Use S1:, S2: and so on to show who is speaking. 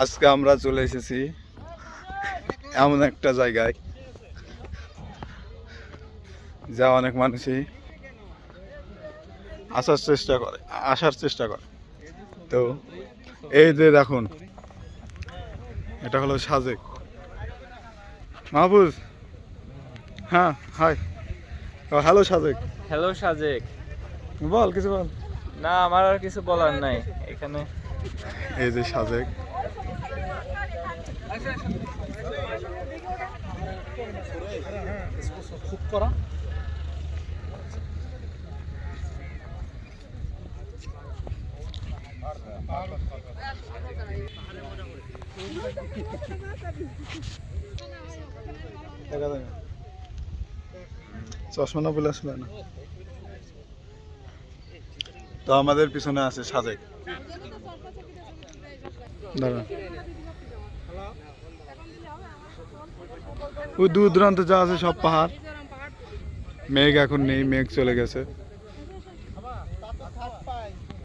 S1: আজকে আমরা চলে এসেছি এমন একটা জায়গায় যা অনেক মানুষই আসার চেষ্টা করে। তো এই যে দেখুন, এটা হলো সাজেক। মাহফুজ, হ্যাঁ, hi, hello Sajek.
S2: Hello Sajek.
S1: বল কিছু বল।
S2: না, আমার আর কিছু বলার নাই এখানে।
S1: এই যে সাজেক,
S2: খুব করা
S1: চশমা না বলে আসলে না। তো আমাদের পিছনে আছে সাজেক। দাঁড়া, ওই দূর দূরান্তে যা আছে সব পাহাড়। মেঘ এখন নেই, মেঘ চলে গেছে।